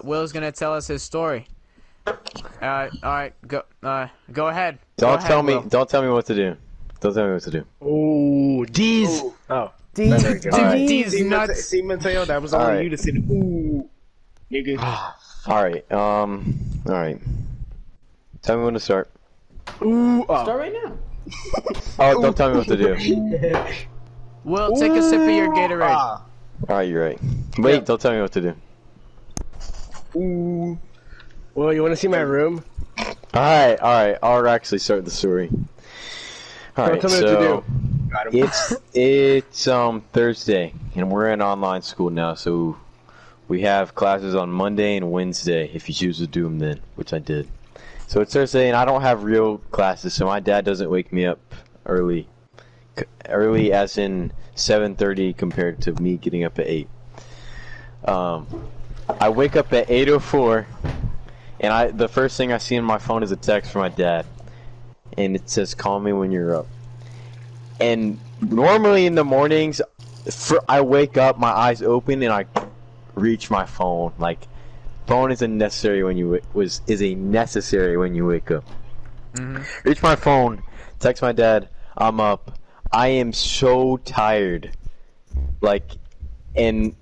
Will's gonna tell us his story. All right, go ahead. Don't tell me what to do. Don't tell me what to do. Ooh, D's. Ooh. Oh, D's. Dude, Right. D's nuts. See, Mateo, that was only Alright. you to say, ooh, nigga. Alright, alright. Tell me when to start. Ooh, Start right now. Oh, don't tell me what to do. Will, take a sip of your Gatorade. Ah. Alright, you're right. Wait, Yeah. don't tell me what to do. Ooh. Well, you want to see my room? Alright, I'll actually start the story. Alright, Don't tell me what to do. Got him. it's Thursday, and we're in online school now, so we have classes on Monday and Wednesday, if you choose to do them then, which I did. So it's Thursday, and I don't have real classes, so my dad doesn't wake me up early. Early as in 7:30 compared to me getting up at 8. I wake up at 8:04, and the first thing I see on my phone is a text from my dad, and it says, "Call me when you're up." And normally in the mornings, I wake up, my eyes open, and I reach my phone. Like, phone is necessary when you wake up. Reach my phone, text my dad, I'm up. I am so tired. Like, and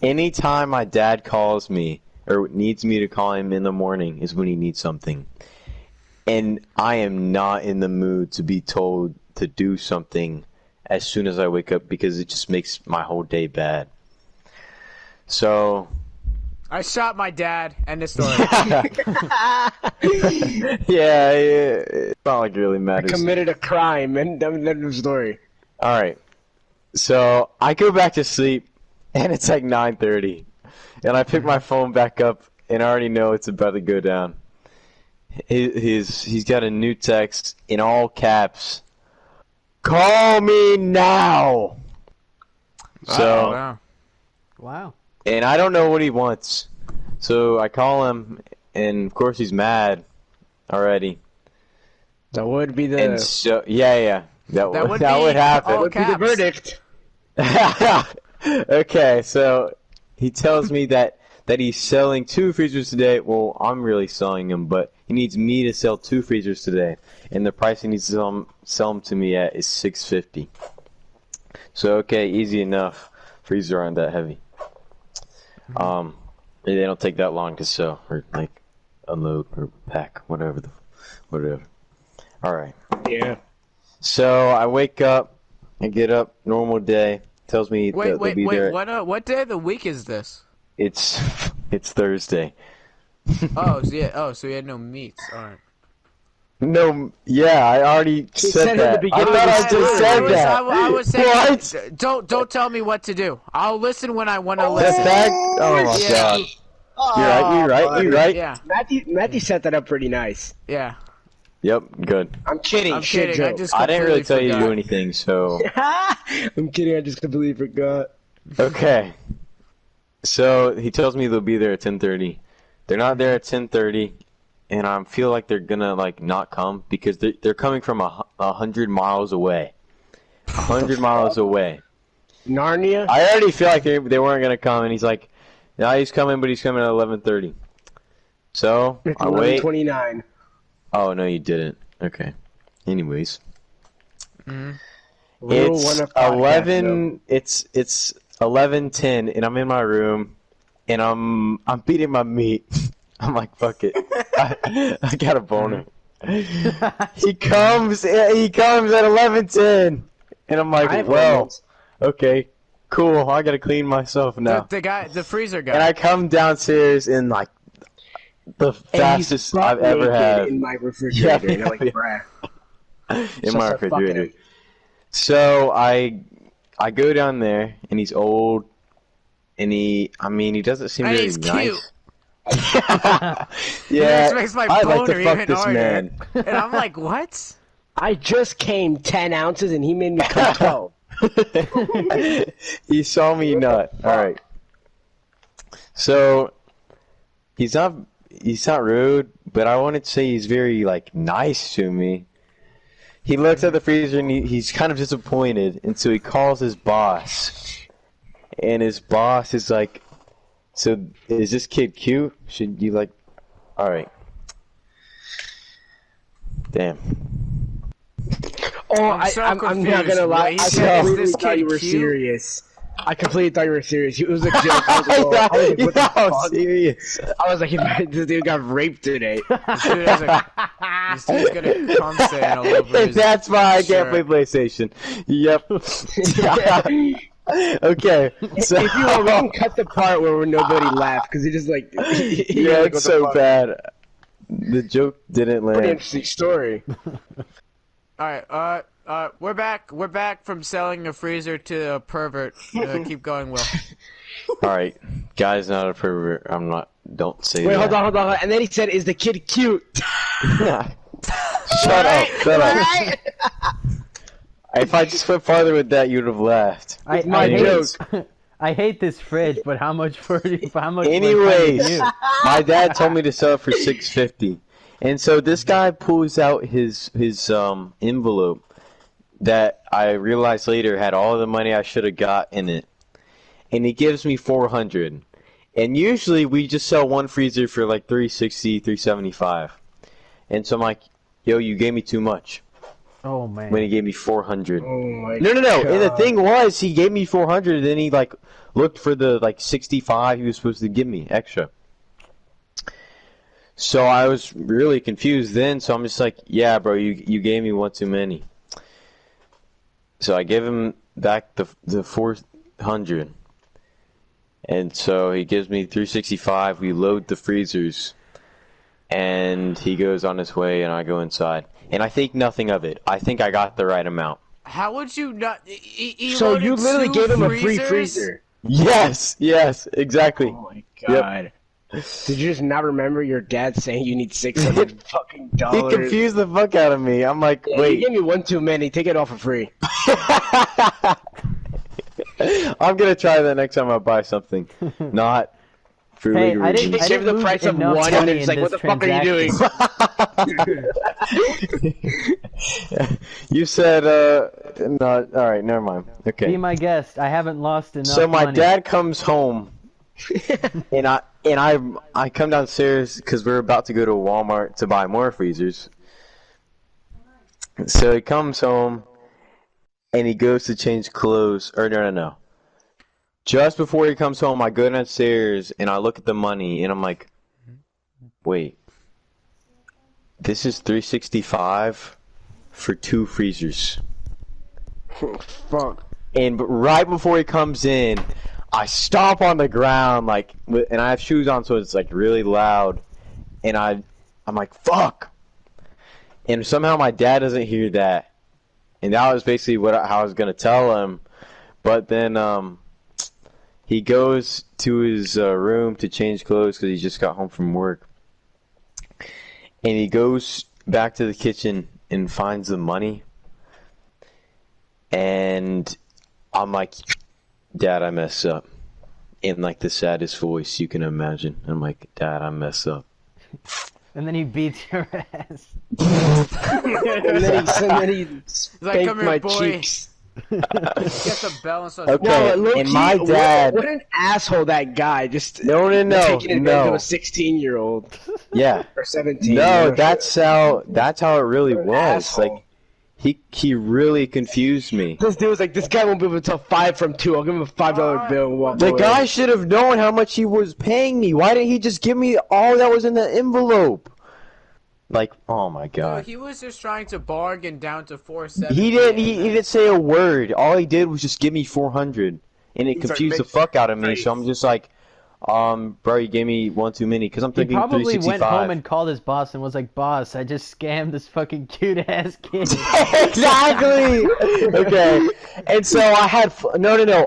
anytime my dad calls me or needs me to call him in the morning is when he needs something. And I am not in the mood to be told to do something as soon as I wake up because it just makes my whole day bad. So I shot my dad. End of story. yeah, it's not like it really matters. Committed a crime, and end of story. Alright, so I go back to sleep, and it's like 9:30, and I pick my phone back up, and I already know it's about to go down. He's got a new text in all caps. Call me now! So, wow. Wow. and I don't know what he wants. So I call him, and of course he's mad already. That would be the. And so, yeah. That would would happen. all would be the caps. verdict. Okay, so he tells me that he's selling 2 freezers today. Well, I'm really selling them, but he needs me to sell 2 freezers today, and the price he needs to sell them to me at is $6.50. So okay, easy enough. Freezer aren't that heavy. They don't take that long to sell or like unload or pack, whatever. All right. Yeah. So I wake up, I get up, normal day. Tells me that they'll be there. What day of the week is this? It's Thursday. Oh, so yeah. Oh, so you had no meats. All right. No, yeah, I already said said at that. the I beginning thought of I the just story. said that. I was saying, What? don't tell me what to do. I'll listen when I want to The listen. fact? Oh my Yeah. god. You're right. Yeah, Matthew set that up pretty nice. yeah. Yep, good. I'm kidding. I'm shit kidding. I joke. just I didn't really tell completely you to do forgot. anything, so I'm kidding. I just completely forgot. okay. So he tells me they'll be there at 10:30. They're not there at 10:30, and I feel like they're gonna like not come because they're coming from 100 miles away. 100 miles away. Narnia. I already feel like they weren't gonna come, and he's like, "No, he's coming, but he's coming at 11:30." So It's I wait. 11:29. Oh no, you didn't. Okay. Anyways, Rule it's one of podcast, 11. It's 11:10, and I'm in my room, and I'm beating my meat. I'm like, fuck it. I got a boner. He comes at 11:10, and I'm I like, have well, hormones. okay, cool. I gotta clean myself now. The freezer guy. And I come downstairs in like the And he's fastest butt I've ever naked had in my refrigerator. Yeah, And I'm like, yeah. bruh. in my Just a refrigerator. fucking- So I go down there, and he's old, and he doesn't seem And really he's nice. cute. Yeah, This makes my I'd like boner to fuck even this harder. man. And I'm like, what? I just came 10 ounces and he made me come 12. He saw me nut. All right. So he's not rude, but I wanted to say he's very like nice to me. He looks at the freezer and he's kind of disappointed, and so he calls his boss. And his boss is like, So is this kid cute? Should you like? All right. Damn. Oh, I'm so I'm not confused. gonna lie. Wait, I he said, "Is completely this thought kid you were cute?" serious. I completely thought you were serious. It was a joke. I was like, oh, I was like, what the I'm fuck? serious. I was like, this dude got raped today. This dude's gonna cum sand all over his That's why I can't play shirt. PlayStation. Yep. Okay. So If you want, we can cut the part where nobody laughed because he just like. yeah, like, it's what the so fuck? bad. The joke didn't Pretty land. interesting story. All right, we're back. We're back from selling a freezer to a pervert. Keep going, Will. All right, guy's not a pervert. I'm not. Don't say Wait, that. hold on. And then he said, "Is the kid cute?" Shut up. Shut up. If I just went farther with that, you'd have laughed. My I joke. hate, I hate this fridge, but how much for how much? Anyways, you? my dad told me to sell it for $650, and so this guy pulls out his envelope that I realized later had all the money I should have got in it, and he gives me $400. And usually we just sell one freezer for like $360, $375, and so I'm like, "Yo, you gave me too much." Oh man. When he gave me $400. Oh my No. God. And the thing was, he gave me $400, then he like looked for the like 65 he was supposed to give me extra. So I was really confused then. So I'm just like, yeah, bro, you gave me one too many. So I give him back the 400, and so he gives me 365. We load the freezers, and he goes on his way, and I go inside. And I think nothing of it. I think I got the right amount. How would you not? He So loaded you literally 2 gave him a free freezers? freezer. Yes, exactly. Oh my God. Did you just not remember your dad saying you need $600 fucking He dollars? confused the fuck out of me. I'm like, Yeah, wait. you gave me one too many. Take it all for free. I'm gonna try that next time I buy something. Not for Hey, legal I reasons. didn't- They give the lose price of enough one, and money it's in like, what the this fuck are you doing? You said, no, alright, never mind. Be Okay. my guest. I haven't lost enough. So my money. dad comes home, and I come downstairs because we're about to go to Walmart to buy more freezers. So he comes home, and he goes to change clothes. Or no. Just before he comes home, I go downstairs and I look at the money, and I'm like, wait, this is $365 for 2 freezers. Fuck. And right before he comes in, I stomp on the ground, like, and I have shoes on, so it's like really loud. And I'm like, fuck. And somehow my dad doesn't hear that. And that was basically how I was gonna tell him. But then he goes to his room to change clothes because he just got home from work. And he goes back to the kitchen and finds the money. And I'm like, Dad, I messed up. In like the saddest voice you can imagine. I'm like, Dad, I messed up. And then he beats your ass. And then he like, spanked "Come here, my boy." cheeks. Get the bell and start. Okay. No, low and key, my dad- what an asshole that guy. Just No, taking advantage of a no. 16-year-old Yeah. or 17. No, that's how it really What an was. asshole. Like, he really confused me. This dude was like, this guy won't be able to tell 5 from 2. I'll give him a $5 bill and walk The away. guy should have known how much he was paying me. Why didn't he just give me all that was in the envelope? Like, oh my Dude, god. he was just trying to bargain down to 470. He didn't say a word. All he did was just give me 400, and it He's like, confused the "Make fuck out of me. face." So I'm just like, bro, you gave me one too many because I'm He thinking probably 365. went home and called his boss and was like, "Boss, I just scammed this fucking cute ass kid." Exactly. Okay. And so I had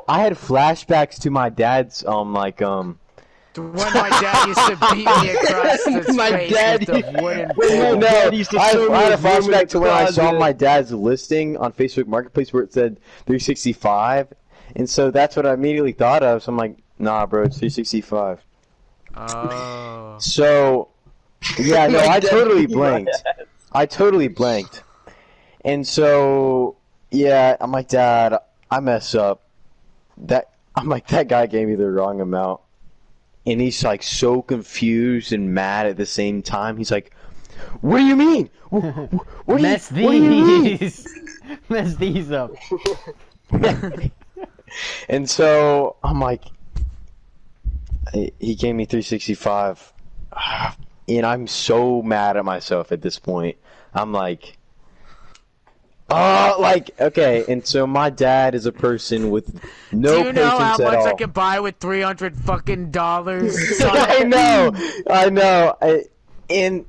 I had flashbacks to my dad's When my dad used to beat me across the My face dad- with the wooden My pole. No, dad used to I show me had a his room in flashback the to when I saw closet. my dad's listing on Facebook Marketplace where it said 365, and so that's what I immediately thought of. So I'm like, nah, bro, it's 365. Oh. So, yeah, no, My I dad totally beat my blanked. I totally blanked. And so, yeah, I'm like, Dad, I messed up. That guy gave me the wrong amount. and he's like so confused and mad at the same time. He's like, "What do you mean? What do Mess you, what do you mean?" these. Mess these up. And so I'm like, he gave me 365, and I'm so mad at myself at this point. I'm like, okay. And so my dad is a person with no Do you know how patience at much all. I can buy with $300 fucking dollars? I know.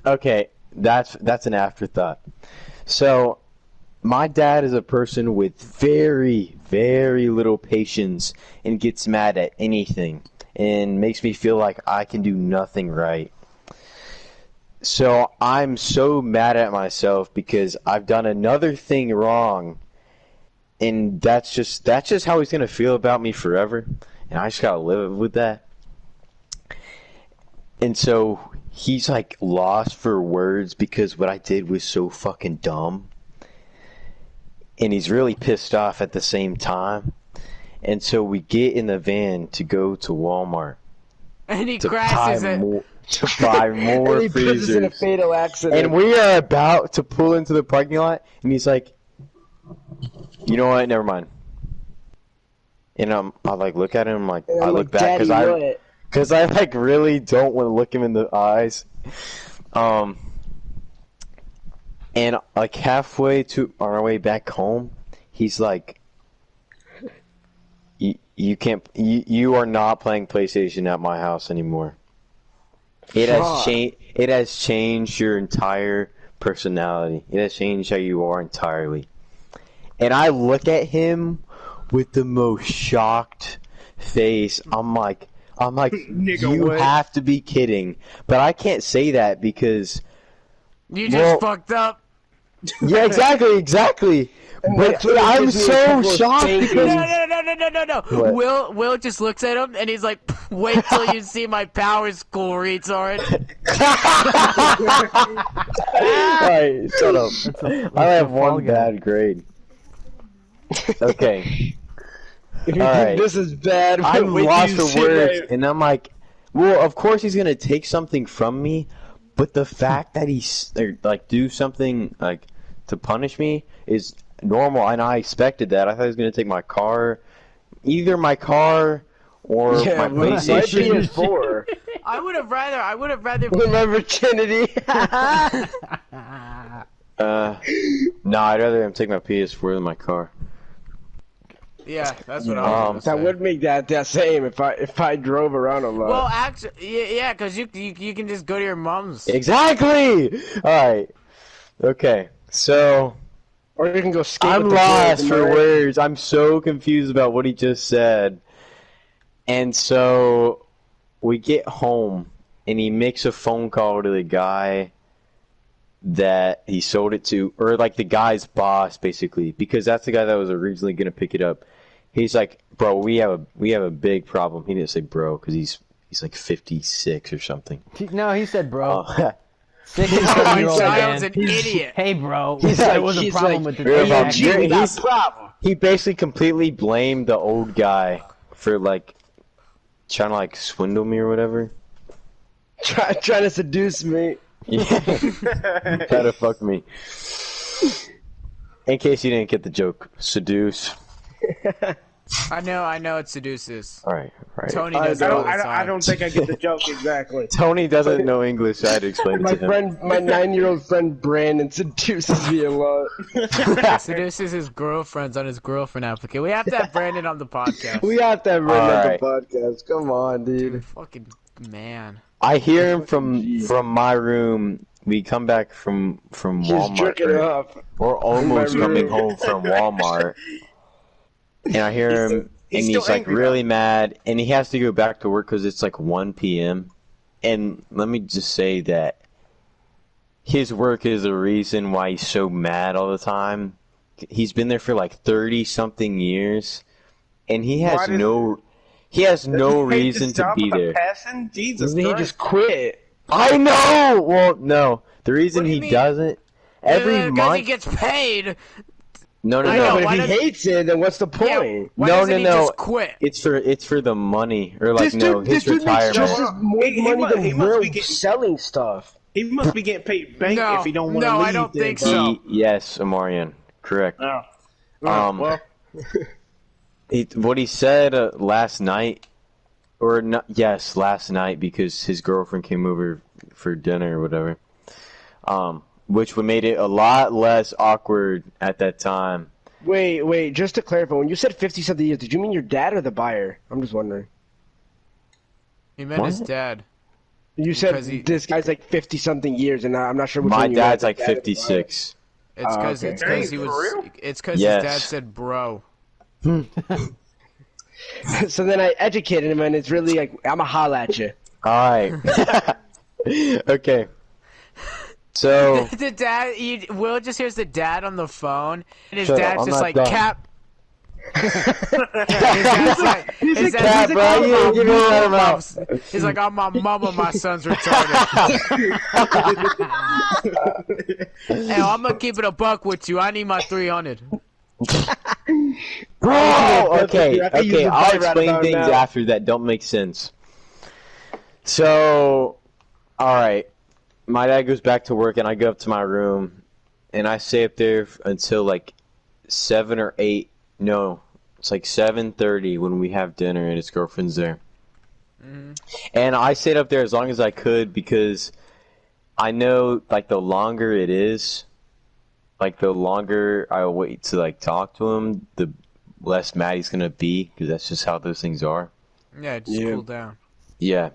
Okay, that's an afterthought. So, my dad is a person with very, very little patience and gets mad at anything and makes me feel like I can do nothing right. So, I'm so mad at myself because I've done another thing wrong, and that's just how he's gonna feel about me forever, and I just gotta live with that. And so he's like lost for words because what I did was so fucking dumb. And he's really pissed off at the same time. And so we get in the van to go to Walmart And he to crashes it. buy more And he puts us in a freezers. fatal accident. And we are about to pull into the parking lot, and he's like, "You know what? Never mind." And I like look at him, like And I I'm look like, back "Daddy, because I like really don't want to look him in the eyes. And like halfway to on our way back home, he's like, "You can't. You are not playing PlayStation at my house anymore. It has changed. It has changed your entire personality. It has changed how you are entirely." And I look at him with the most shocked face. I'm like, you what? have to be kidding. But I can't say that because, You just fucked up. yeah, exactly. And But that's what I'm gives me a so couple of shocked spankings. because No. Will just looks at him and he's like, "Wait till you see my power school, retard." Alright, shut up. I have Fall one Guy. bad grade. Okay. If you Alright. think this is bad, I'm wait till lost you for see words, my- and I'm like, well, of course he's gonna take something from me, but the fact that he's like do something like to punish me is normal, and I expected that. I thought he was gonna take my car, either my car or Yeah, my but my PlayStation. PS4. I would have rather. My virginity. No, I'd rather him take my PS4 than my car. Yeah, that's what I was gonna That say. would make that same if I drove around a lot. Well, actually, yeah, because you can just go to your mom's. Exactly. All right. Okay. So or you can go skate. I'm with the lost boys, for am I right? words. I'm so confused about what he just said. And so we get home, and he makes a phone call to the guy that he sold it to, or like the guy's boss, basically, because that's the guy that was originally gonna pick it up. He's like, "Bro, we have a big problem." He didn't say bro because he's like 56 or something. No, he said bro. Oh. 67-year-old Child's man. an idiot. Hey, bro. He's There like- was a he's problem like, with the "Hey, transaction." Jimmy, we got he's- a problem. He basically completely blamed the old guy for like trying to like swindle me or whatever. Trying to seduce me. Yeah, try to fuck me. In case you didn't get the joke, seduce. I know it seduces. All right. Tony I does it all don't, the time. I don't think I get the joke exactly. Tony doesn't know English. So I had to explain it My to him. friend, my 9-year-old friend Brandon seduces me a lot. Seduces his girlfriends on his girlfriend application. We have to have Brandon on the podcast. We have to have Brandon on Alright. the podcast. Come on, dude. Fucking man. I hear him from my room. We come back from He's Walmart. jerking off. We're almost room. coming home from Walmart, and I hear him, he's and he's still like angry, really mad, and he has to go back to work because it's like 1 p.m. And let me just say that his work is the reason why he's so mad all the time. He's been there for like 30-something years, and he has no reason to be there. Jesus He Christ. just quit. I know. Well, no, the reason What do you he mean? doesn't every Because month. he gets paid. No, no, I no. know, But why if he does- hates it, then what's the Yeah, point? why No, doesn't no, he no. just quit? It's for the money or like This his dude makes retirement. just as more He money must- than he must Will be getting- selling stuff. He must be getting paid bank No, if he don't want to no, leave. I don't then, think bro. so. Yes, Amarian, correct. Oh. Um, Well, What he said last night, or not? Yes, last night because his girlfriend came over for dinner or whatever. Which would made it a lot less awkward at that time. Wait, just to clarify, when you said 50-something years, did you mean your dad or the buyer? I'm just wondering. He met his What? dad. You said Because he- this guy's like 50-something years, and I'm not sure which My one you meant, dad's the like dad or the buyer. 56. It's because okay. it's because he Dang, for was. real? It's because Yes. his dad said, "Bro." So then I educated him, and it's really like, I'ma holla at you. Alright. Okay. So, The dad, Will just hears the dad on the phone, and his Shut up, dad's I'm just not like, done. "Cap." His dad's like, his dad's Cap, like, bro, "Oh, you my give me that mama, amount." he's like, "On my mama, my son's retarded." Hey, I'm gonna keep it a buck with you. I need my 300. bro! Okay, Okay, I can use okay, the I'll bite right explain about things now. after that don't make sense. So, alright. My dad goes back to work and I go up to my room and I stay up there until like 7 or 8. No, it's like 7:30 when we have dinner and his girlfriend's there. And I stayed up there as long as I could because I know like the longer it is, like the longer I wait to like talk to him, the less mad he's gonna be because that's just how those things are. Yeah, just Yeah. cool down. Yeah.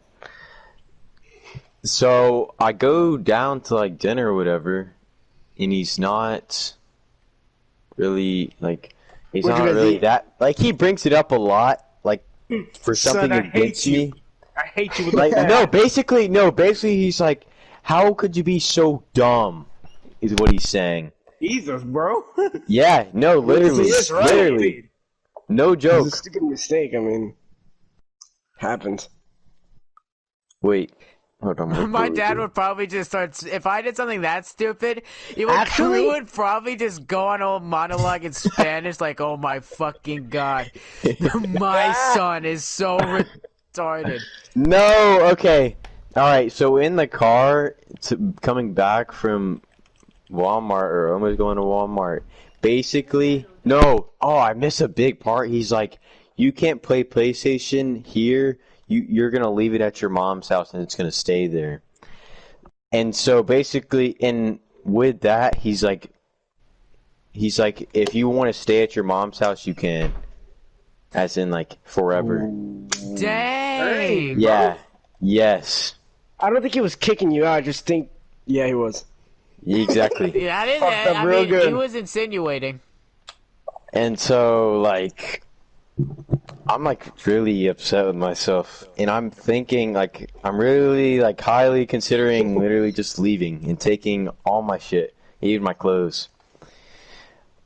So I go down to like dinner or whatever, and he's not really like he's What'd you not guys really eat? that like he brings it up a lot like for Son, something I hate against you. me. I hate you with Like that. basically he's like, how could you be so dumb? Is what he's saying. Jesus, bro. Yeah, no, literally, He is right. literally, no It's joke. a stupid mistake, I mean. Happens. Wait, hold on. what My do we dad do? would probably just start. If I did something that stupid, he would, Actually? he would probably just go on a monologue in Spanish, like, "Oh my fucking god, my son is so retarded." No, okay. Alright, so in the car, coming back from Walmart, or almost going to Walmart, basically, no, oh, I missed a big part. He's like, you can't play PlayStation here, you're gonna leave it at your mom's house and it's gonna stay there. And so basically, with that, he's like, if you want to stay at your mom's house, you can. As in, like, forever. Dang. Yeah. Yes. I don't think he was kicking you out, I just think, yeah, he was. Exactly. Yeah, I didn't. Fucked up I real mean, good. he was insinuating. And so, like, I'm, like, really upset with myself. And I'm thinking, like, I'm really, like, highly considering literally just leaving and taking all my shit, even my clothes.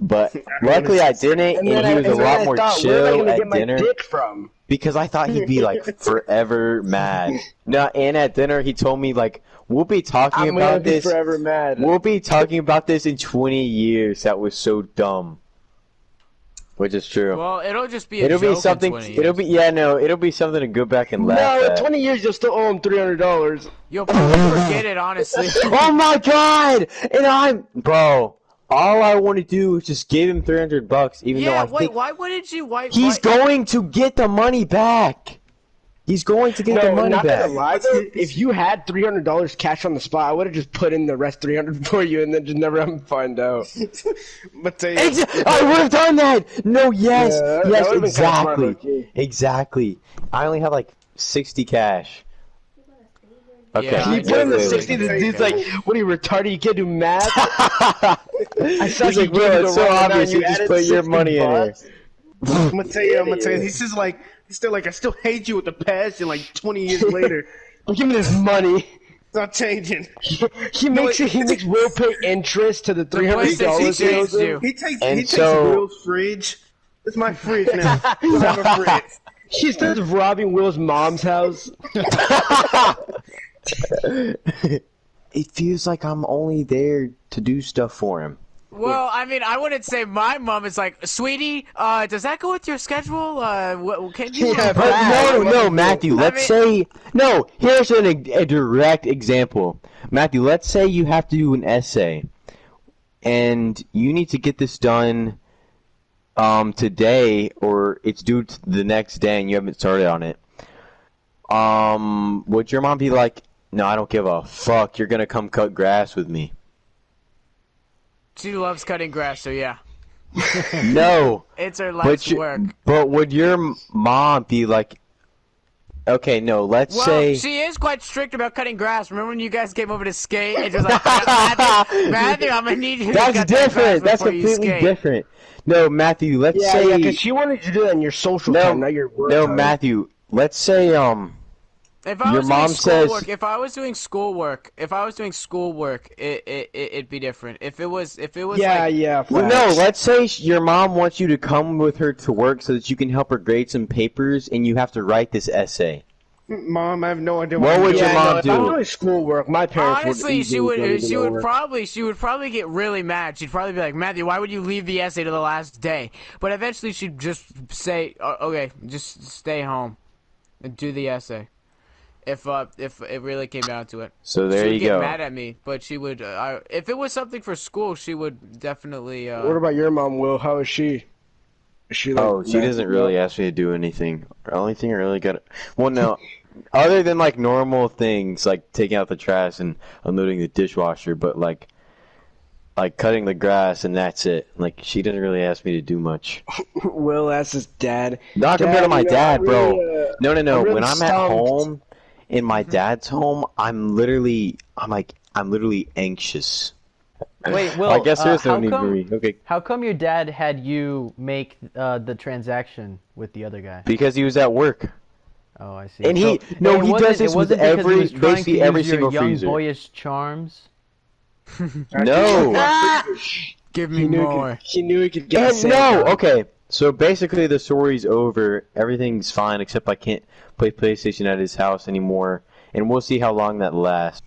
But luckily I didn't, and he was a lot more where am I chill gonna at get my dinner. dick from? Because I thought he'd be, like, forever mad. No, and at dinner he told me, like, we'll be talking I'm gonna about be this. forever mad. We'll be talking about this in 20 years. That was so dumb. Which is true. Well, it'll just be a It'll joke be something. in 20 It'll be it'll be something to go back and laugh No, at. in 20 years you'll still owe him $300. You'll probably forget it, honestly. Oh my god! And bro. All I want to do is just give him $300, even though Yeah, I wait. think Why wouldn't you? he's going to get the money back. He's going to get the No, money not back. gonna lie though, if you had $300 cash on the spot, I would have just put in the rest 300 for you and then just never have him find out. Mateo. I would have done that. No, yes, Yeah, that yes, would've been kinda smart, exactly, low-key. exactly. I only have like 60 cash. Okay. Yeah, You put in the wait, 60, wait. the dude's like, what are you, retarded? You can't do math? I saw He's you like, bro, gave me it's the so wrong amount, obvious. You just added put your 60 money in here. bucks. Mateo. He's still like, I still hate you with the passion. Like 20 years later, Give me this money. it's not changing. He makes Will pay interest to the $300 PlayStation he owes changed him. you. And He takes so- Will's fridge. It's my fridge now. We'll have a fridge. He starts robbing Will's mom's house. It feels like I'm only there to do stuff for him. Well, I mean, I wouldn't say my mom is like, sweetie, does that go with your schedule? Can you? Yeah, But no, Matthew. Let's say no. Here's a direct example, Matthew. Let's say you have to do an essay, and you need to get this done today, or it's due the next day, and you haven't started on it. Would your mom be like, "No, I don't give a fuck. You're gonna come cut grass with me"? She loves cutting grass, so yeah. No. It's her life's work. But would your mom be like, okay, no, let's Well, say... she is quite strict about cutting grass. Remember when you guys came over to skate? And she was like, Matthew, I'm gonna need you to That's cut different. that grass That's before you completely skate. different. No, Matthew, let's say... Yeah, because she wanted you to do that in your social time, not your work No, time. Matthew, let's say, If I your was mom doing says... schoolwork, if I was doing schoolwork, it'd be different. If it was Yeah, like, yeah. Well, facts. no, let's say your mom wants you to come with her to work so that you can help her grade some papers, and you have to write this essay. Mom, I have no idea What I'm would doing. your Yeah, mom no, if do? I'm doing schoolwork, my parents honestly, would she easily would probably get really mad. She'd probably be like, Matthew, why would you leave the essay to the last day? But eventually she'd just say, okay, just stay home and do the essay. If it really came down to it. So there She'd you get go. mad at me, but she would. If it was something for school, she would definitely. What about your mom, Will? How is she? Is she like? Oh, she doesn't really ask me to do anything. The only thing I really got... Well, no. Other than, like, normal things, like taking out the trash and unloading the dishwasher, but, like cutting the grass, and that's it. Like, she doesn't really ask me to do much. Will asks his dad. Not compared to my you know, dad, I bro. really, No. I'm really When I'm at stumped. home, in my dad's home, I'm literally anxious. Wait, Will, I guess there's no how need for come- me. Okay. How come your dad had you make the transaction with the other guy? Because he was at work. Oh, I see. And So- he it does wasn't- this it with wasn't because he every was trying basically to every use your single young freezer. boyish charms. No. give me He knew, more. he knew he could get. And the same no, time. okay. So basically, the story's over. Everything's fine, except I can't play PlayStation at his house anymore, and we'll see how long that lasts.